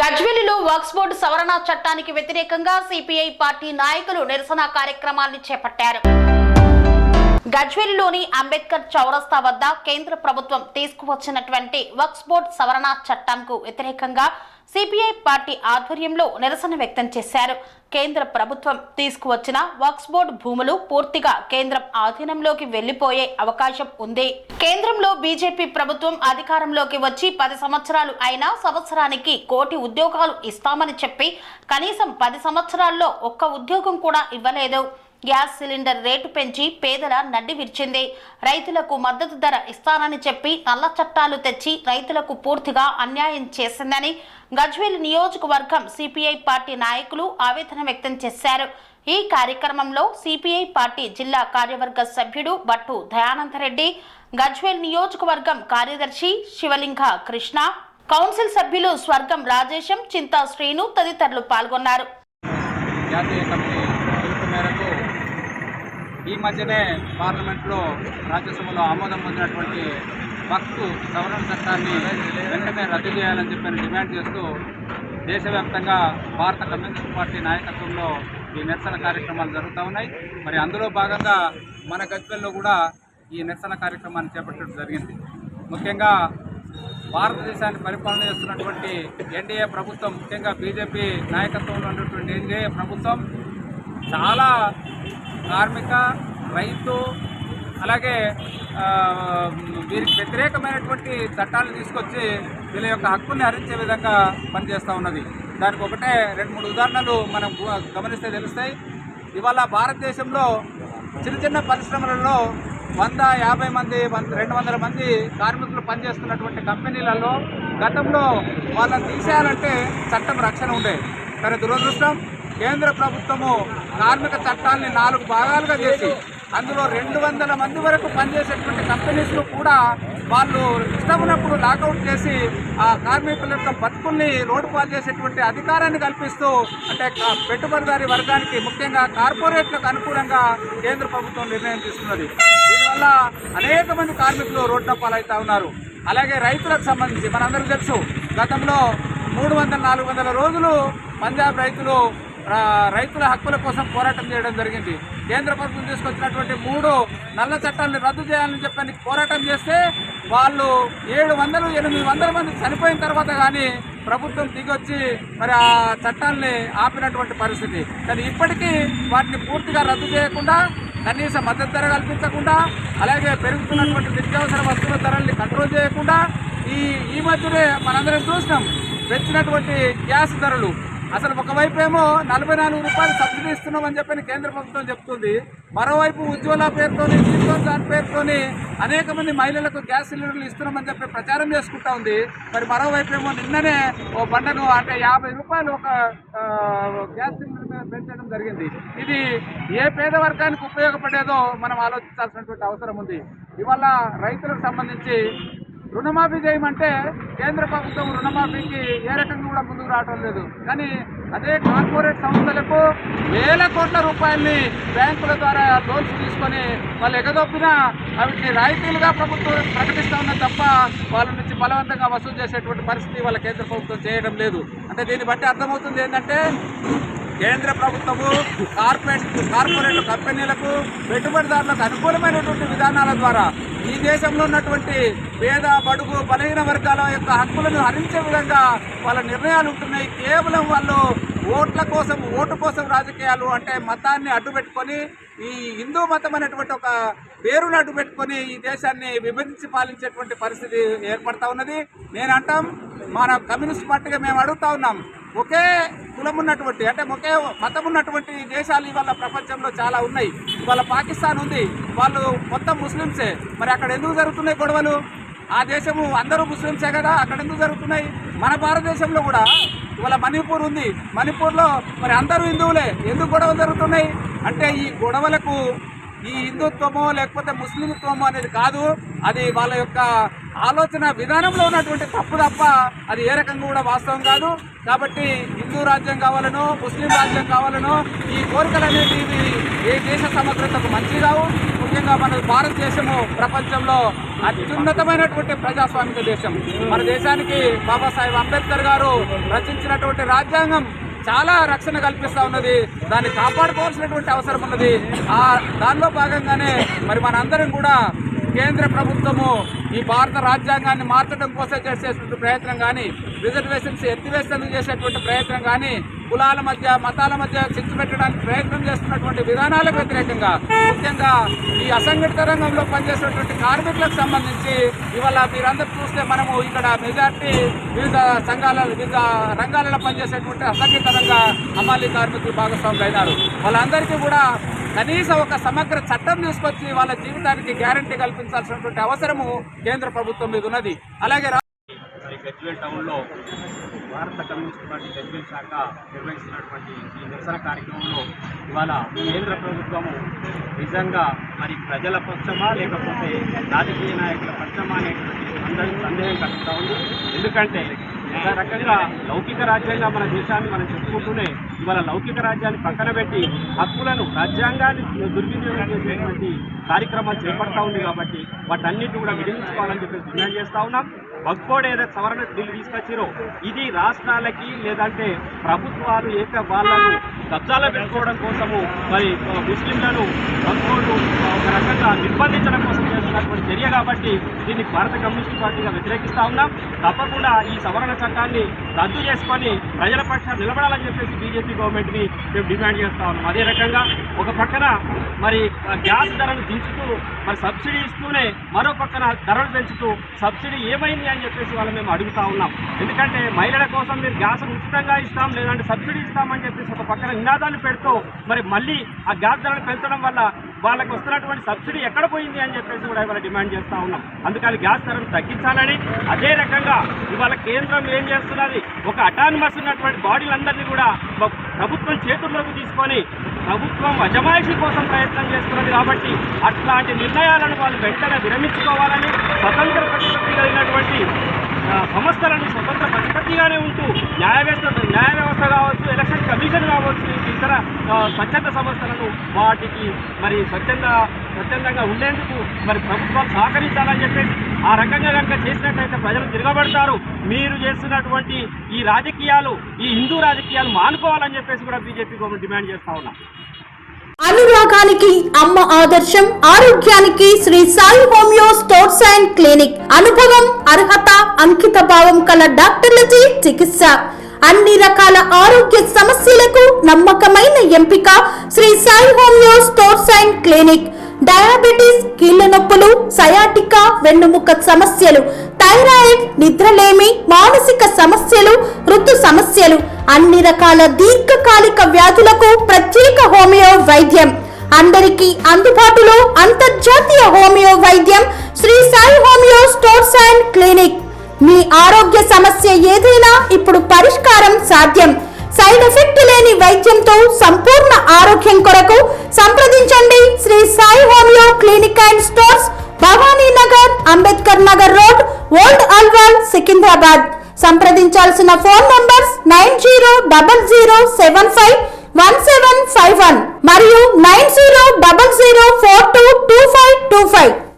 గజ్వేలిలో వక్ఫ్ board సవరణ చట్టానికి వ్యతిరేకంగా సిపిఐ పార్టీ నాయకులు నిరసన కార్యక్రమాన్ని చేపట్టారు. గజ్వేలిలోని అంబేద్కర్ చౌరస్తా వద్ద కేంద్ర ప్రభుత్వం తీసుకువచ్చినటువంటి వక్ఫ్ బోర్డు సవరణ చట్టంకు వ్యతిరేకంగా సిపిఐ పార్టీ ఆధ్వర్యంలో నిరసన వ్యక్తం చేశారు. కేంద్ర ప్రభుత్వం తీసుకువచ్చిన వక్ఫ్ బోర్డు భూములు పూర్తిగా కేంద్రం ఆధీనంలోకి వెళ్లిపోయే అవకాశం ఉంది. కేంద్రంలో బీజేపీ ప్రభుత్వం అధికారంలోకి వచ్చి 10 సంవత్సరాలు అయినా సంవత్సరానికి 1 కోటి ఉద్యోగాలు ఇస్తామని చెప్పి కనీసం 10 సంవత్సరాల్లో ఒక్క ఉద్యోగం కూడా ఇవ్వలేదు. గ్యాస్ సిలిండర్ రేటు పెంచి పేదల నడ్డి విరిచింది. రైతులకు మద్దతు ధర ఇస్తానని చెప్పి నల్ల చట్టాలు తెచ్చి రైతులకు పూర్తిగా అన్యాయం చేసిందని గజ్వేల్ నియోజకవర్గం సిపిఐ పార్టీ నాయకులు ఆవేదన వ్యక్తం చేశారు. ఈ కార్యక్రమంలో సిపిఐ పార్టీ జిల్లా కార్యవర్గ సభ్యుడు బట్టు దయానందరెడ్డి, గజ్వేల్ నియోజకవర్గం కార్యదర్శి శివలింగ కృష్ణ, కౌన్సిల్ సభ్యులు స్వర్గం రాజేశం, చింతా శ్రీను తదితరులు పాల్గొన్నారు. ఈ మధ్యనే పార్లమెంట్లో రాజ్యసభలో ఆమోదం పొందినటువంటి వక్ఫ్ సవరణ చట్టాన్ని వెంటనే రద్దు చేయాలని చెప్పి డిమాండ్ చేస్తూ దేశవ్యాప్తంగా భారత కమ్యూనిస్ట్ పార్టీ నాయకత్వంలో ఈ నిరసన కార్యక్రమాలు జరుగుతూ ఉన్నాయి. మరి అందులో భాగంగా మన గజ్వేల్లో కూడా ఈ నిరసన కార్యక్రమాన్ని చేపట్టడం జరిగింది. ముఖ్యంగా భారతదేశాన్ని పరిపాలన చేస్తున్నటువంటి ఎన్డీఏ ప్రభుత్వం, ముఖ్యంగా బీజేపీ నాయకత్వంలో ఉన్నటువంటి ఎన్డీఏ ప్రభుత్వం చాలా కార్మిక, రైతు, అలాగే వీరికి వ్యతిరేకమైనటువంటి చట్టాలను తీసుకొచ్చి వీళ్ళ యొక్క హక్కుల్ని హరించే విధంగా పనిచేస్తూ ఉన్నది. దానికి ఒకటే 2-3 ఉదాహరణలు మనం గమనిస్తే తెలుస్తాయి. ఇవాళ భారతదేశంలో చిన్న పరిశ్రమలలో 150 మంది 200 మంది కార్మికులు పనిచేస్తున్నటువంటి కంపెనీలలో గతంలో వాళ్ళని తీసేయాలంటే చట్టం రక్షణ ఉండేది. కానీ దురదృష్టం, కేంద్ర ప్రభుత్వము కార్మిక చట్టాలని 4 భాగాలుగా చేసి అందులో 200 మంది వరకు పనిచేసేటువంటి కంపెనీస్ను కూడా వాళ్ళు ఇష్టమున్నప్పుడు లాకౌట్ చేసి ఆ కార్మికుల యొక్క బతుకుల్ని రోడ్డు పాలు చేసేటువంటి అధికారాన్ని కల్పిస్తూ, అంటే పెట్టుబడిదారీ వర్గానికి ముఖ్యంగా కార్పొరేట్లకు అనుకూలంగా కేంద్ర ప్రభుత్వం నిర్ణయం తీసుకున్నది. దీనివల్ల అనేక మంది కార్మికులు రోడ్డున పాలవుతూ ఉన్నారు. అలాగే రైతులకు సంబంధించి మనందరికీ తెలుసు, గతంలో 300-400 రోజులు పంజాబ్ రైతుల హక్కుల కోసం పోరాటం చేయడం జరిగింది. కేంద్ర ప్రభుత్వం తీసుకొచ్చినటువంటి 3 నల్ల చట్టాలను రద్దు చేయాలని చెప్పని పోరాటం చేస్తే వాళ్ళు 700-800 మంది చనిపోయిన తర్వాత కానీ ప్రభుత్వం దిగొచ్చి మరి ఆ చట్టాలని ఆపినటువంటి పరిస్థితి. కానీ ఇప్పటికీ వాటిని పూర్తిగా రద్దు చేయకుండా, కనీస మద్దతు ధర కల్పించకుండా, అలాగే పెరుగుతున్నటువంటి నిత్యావసర వస్తువుల ధరల్ని కంట్రోల్ చేయకుండా ఈ మధ్యనే మనందరం చూసినాం పెంచినటువంటి గ్యాస్ ధరలు. అసలు ఒకవైపు ఏమో 44 రూపాయలు సబ్సిడీ ఇస్తున్నామని చెప్పని కేంద్ర ప్రభుత్వం చెప్తుంది. మరోవైపు ఉజ్వల పేరుతోని, దాని పేరుతోని అనేక మంది మహిళలకు గ్యాస్ సిలిండర్లు ఇస్తున్నామని చెప్పి ప్రచారం చేసుకుంటా ఉంది. మరి మరోవైపు ఏమో నిన్ననే ఓ బండను అంటే 50 రూపాయలు ఒక గ్యాస్ సిలిండర్ మీద పెంచడం జరిగింది. ఇది ఏ పేద వర్గానికి ఉపయోగపడేదో మనం ఆలోచించాల్సినటువంటి అవసరం ఉంది. ఇవాళ రైతులకు సంబంధించి రుణమాఫీ చేయమంటే కేంద్ర ప్రభుత్వం రుణమాఫీకి ఏ రకంగా కూడా ముందుకు రావడం లేదు. కానీ అదే కార్పొరేట్ సంస్థలకు వేల కోట్ల రూపాయల్ని బ్యాంకుల ద్వారా లోన్స్ తీసుకొని వాళ్ళు ఎగదొప్పినా వాటిని రాయితీలుగా ప్రభుత్వం ప్రకటిస్తూ ఉన్నది తప్ప వాళ్ళ నుంచి బలవంతంగా వసూలు చేసేటువంటి పరిస్థితి వాళ్ళ కేంద్ర ప్రభుత్వం చేయడం లేదు. అంటే దీన్ని బట్టి అర్థమవుతుంది ఏంటంటే కేంద్ర ప్రభుత్వము కార్పొరేట్ కంపెనీలకు, పెట్టుబడిదారులకు అనుకూలమైనటువంటి విధానాల ద్వారా ఈ దేశంలో ఉన్నటువంటి పేద, బడుగు, బలహీన వర్గాల యొక్క హక్కులను హరించే విధంగా వాళ్ళ నిర్ణయాలు ఉంటున్నాయి. కేవలం వాళ్ళు ఓటు కోసం రాజకీయాలు, అంటే మతాన్ని అడ్డుపెట్టుకొని, ఈ హిందూ మతం అనేటువంటి ఒక పేరును అడ్డుపెట్టుకొని ఈ దేశాన్ని విభజించి పాలించేటువంటి పరిస్థితి ఏర్పడతా ఉన్నది. నేను అంటాం, మన కమ్యూనిస్ట్ పార్టీగా మేము అడుగుతా ఉన్నాం, ఒకే కులం ఉన్నటువంటి, అంటే ఒకే మతం ఉన్నటువంటి దేశాలు ఇవాళ ప్రపంచంలో చాలా ఉన్నాయి. ఇవాళ పాకిస్తాన్ ఉంది, వాళ్ళు మొత్తం ముస్లింసే. మరి అక్కడ ఎందుకు జరుగుతున్నాయి గొడవలు? ఆ దేశము అందరూ ముస్లింసే కదా, అక్కడ ఎందుకు జరుగుతున్నాయి? మన భారతదేశంలో కూడా ఇవాళ మణిపూర్ ఉంది, మణిపూర్లో మరి అందరూ హిందువులే, ఎందుకు గొడవలు జరుగుతున్నాయి? అంటే ఈ గొడవలకు ఈ హిందుత్వమో లేకపోతే ముస్లింత్వమో అనేది కాదు, అది వాళ్ళ యొక్క ఆలోచన విధానంలో ఉన్నటువంటి తప్పు తప్ప అది ఏ రకంగా కూడా వాస్తవం కాదు. కాబట్టి హిందూ రాజ్యం కావాలనో, ముస్లిం రాజ్యం కావాలనో ఈ కోరికలు అనేవి ఏ దేశ సమగ్రతకు మంచిది కావు. ముఖ్యంగా మన భారతదేశము ప్రపంచంలో అత్యున్నతమైనటువంటి ప్రజాస్వామిక దేశం. మన దేశానికి బాబాసాహెబ్ అంబేద్కర్ గారు రచించినటువంటి రాజ్యాంగం చాలా రక్షణ కల్పిస్తూ ఉన్నది. దాన్ని కాపాడుకోవాల్సినటువంటి అవసరం ఉన్నది. దానిలో భాగంగానే మరి మనందరం కూడా కేంద్ర ప్రభుత్వము ఈ భారత రాజ్యాంగాన్ని మార్చడం కోసం చేసేటువంటి ప్రయత్నం కానీ, రిజర్వేషన్స్ ఎత్తివేసేందుకు చేసేటువంటి ప్రయత్నం కానీ, కులాల మధ్య మతాల మధ్య చిచ్చు పెట్టడానికి ప్రయత్నం చేస్తున్నటువంటి విధానాలకు వ్యతిరేకంగా, ముఖ్యంగా ఈ అసంఘటిత రంగంలో పనిచేసేటువంటి కార్మికులకు సంబంధించి ఇవాళ మీరందరూ చూస్తే మనము ఇక్కడ మెజార్టీ వివిధ రంగాలలో పనిచేసేటువంటి అసంఘటిత రంగ హమాలీ కార్మికులు భాగస్వాములు అయినారు. వాళ్ళందరికీ కూడా కనీసం ఒక సమగ్ర చట్టం తీసుకొచ్చి వాళ్ళ జీవితానికి గ్యారంటీ కల్పించాల్సినటువంటి అవసరము కేంద్ర ప్రభుత్వం మీద ఉన్నది. అలాగే గజ్వేల్ టౌన్లో భారత కమ్యూనిస్ట్ పార్టీ గజ్వేల్ శాఖ నిర్వహిస్తున్నటువంటి ఈ నిరసన కార్యక్రమంలో ఇవాళ కేంద్ర ప్రభుత్వము నిజంగా మరి ప్రజల పక్షమా లేకపోతే రాజకీయ నాయకుల పక్షమా అనేటువంటి అందరికీ సందేహం కలుగుతూ ఉంది. ఎందుకంటే ఒక రకంగా లౌకిక రాజ్యంగా మన దేశాన్ని మనం చెప్పుకుంటూనే ఇవాళ లౌకిక రాజ్యాన్ని పక్కన పెట్టి హక్కులను రాజ్యాంగాన్ని దుర్వినియోగం చేసేటువంటి కార్యక్రమాలు చేపడతా ఉంది. కాబట్టి వాటన్నిటి కూడా విధించుకోవాలని చెప్పి డిమాండ్ చేస్తూ ఉన్నాం. వక్ఫ్ బోర్డు ఏదైతే సవరణ బిల్లు తీసుకొచ్చారో ఇది రాష్ట్రాలకి లేదంటే ప్రభుత్వాలు వాళ్ళను కబ్జాలో పెట్టుకోవడం కోసము మరి ముస్లింలను వక్ఫ్ బోర్డు ఒక రకంగా నిర్బంధించడం కోసం చేస్తున్నటువంటి చర్య. కాబట్టి దీన్ని భారత కమ్యూనిస్ట్ పార్టీగా వ్యతిరేకిస్తూ ఉన్నాం. తప్పకుండా ఈ సవరణ చట్టాన్ని రద్దు చేసుకొని ప్రజల పక్షాన్ని నిలబడాలని చెప్పేసి బీజేపీ గవర్నమెంట్ని మేము డిమాండ్ చేస్తూ ఉన్నాం. అదే రకంగా ఒక పక్కన మరి గ్యాస్ ధరను దించుతూ మరి సబ్సిడీ ఇస్తూనే మరో పక్కన ధరలు పెంచుతూ సబ్సిడీ ఏమైంది అని చెప్పేసి వాళ్ళు మేము అడుగుతా ఉన్నాం. ఎందుకంటే మహిళల కోసం మీరు గ్యాస్ ఉచితంగా ఇస్తాం లేదంటే సబ్సిడీ ఇస్తామని చెప్పేసి ఒక పక్కన నినాదాన్ని పెడుతూ మరి మళ్ళీ ఆ గ్యాస్ ధరలు పెంచడం వల్ల వాళ్ళకి వస్తున్నటువంటి సబ్సిడీ ఎక్కడ పోయింది అని చెప్పేసి కూడా ఇవాళ డిమాండ్ చేస్తూ ఉన్నాం. అందుకని గ్యాస్ ధరను తగ్గించాలని, అదే రకంగా ఇవాళ కేంద్రం ఏం చేస్తున్నది ఒక అటానమస్ ఉన్నటువంటి బాడీలందరినీ కూడా ప్రభుత్వం చేతుల్లోకి తీసుకొని ప్రభుత్వం అజమాయిషీ కోసం ప్రయత్నం చేస్తున్నది. కాబట్టి అట్లాంటి నిర్ణయాలను వాళ్ళు వెంటనే విరమించుకోవాలని, స్వతంత్ర ప్రతిపత్తి కలిగినటువంటి సంస్థలను స్వతంత్ర ప్రతిపత్తిగానే ఉంటూ న్యాయ వ్యవస్థ కావచ్చు, ఎలక్షన్ కమిషన్ కావచ్చు, ఇతర స్వచ్ఛంద సంస్థలను వాటికి మరి స్వచ్ఛందంగా ఉండేందుకు మరి ప్రభుత్వాలు సహకరించాలని చెప్పేసి ఆ రకంగా కనుక చేసినట్లయితే ప్రజలు తిరగబడతారు. మీరు చేస్తున్నటువంటి ఈ రాజకీయాలు, ఈ హిందూ రాజకీయాలు మానుకోవాలని చెప్పేసి కూడా బీజేపీ గవర్నమెంట్ డిమాండ్ చేస్తా ఉన్నాం. అనురాగానికి అమ్మ ఆదర్శం, ఆరోగ్యానికి Sri Sai homeo stores and clinic. అనుభవం, అర్హత, అంకిత భావం కల డాక్టర్లచే చికిత్స. అన్ని రకాల ఆరోగ్య సమస్యలకు నమ్మకమైన ఎంపిక Sri Sai homeo stores and clinic. Diabetes, కీళ్ల నొప్పులు, సయాటికా, వెన్నుముక సమస్యలు, థైరాయిడ్, నిద్రలేమి, మానసిక సమస్యలు, ఋతు సమస్యలు, అన్ని రకాల దీర్ఘకాలిక వ్యాధులకు ప్రత్యేక హోమియో వైద్యం. అందరికీ అందుబాటులో అంతర్జాతీయ హోమియో వైద్యం Shri Sai homeo stores and clinic. మీ ఆరోగ్య సమస్య ఏదైనా ఇప్పుడు పరిష్కారం సాధ్యం. సైడ్ ఎఫెక్ట్ లేని వైద్యంతో సంపూర్ణ ఆరోగ్యం కొరకు సంప్రదించండి Shri Sai homeo clinic and stores, Bhavani Nagar, Ambedkar Nagar road, old Alwal, Secunderabad. సంప్రదించాల్సిన ఫోన్ నంబర్స్ 9000751751 మరియు 9000422525.